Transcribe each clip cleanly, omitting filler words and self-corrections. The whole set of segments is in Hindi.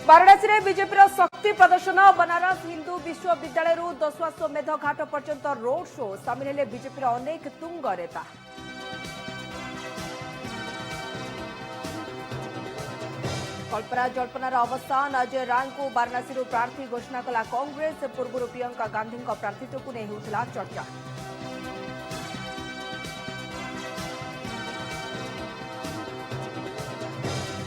वाराणसी में बीजेपी शक्ति प्रदर्शन बनारस हिंदू विश्वविद्यालय दशवाश्वमेध घाट पर्यंत रोड शो सामिल हेले बीजेपी अनेक तुंग नेता। कल्पना जल्पनार अवसान अजय राय को वाराणसी प्रार्थी घोषणा कला कांग्रेस। पूर्व प्रियंका गांधी प्रार्थित्व को नहीं होता चर्चा।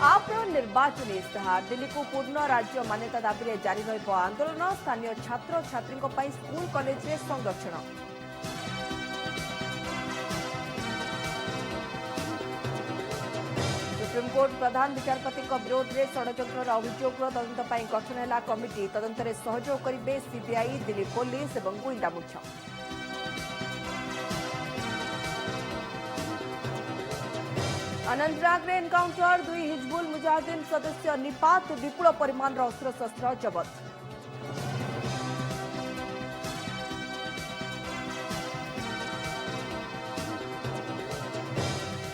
आप्र निर्वाचन इस्ताहार दिल्ली को पूर्ण राज्य मान्यता दाबी में जारी रहिब आंदोलन। स्थानीय छात्र छात्री स्कूल कॉलेज में संरक्षण। सुप्रीमकोर्ट प्रधान विचारपति विरोध में षड्यंत्र अभियोग तदंत गठन है कमिटी। तदंत में सहयोग करेंगे सीबीआई दिल्ली पुलिस और गुइंदा मुख्य। अनंतनाग में एनकाउंटर 2 हिजबुल मुजाहिदीन सदस्य निपात। विपुल परिमाण अस्त्रशस्त्र जबत।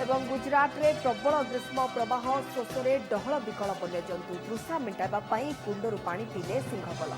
एवं गुजरात में प्रबल ग्रीष्म प्रवाह शोषे डहल विकल वन्यजंतु। तृषा मेटाइबा कुंडरू पानी पीले सिंहपल।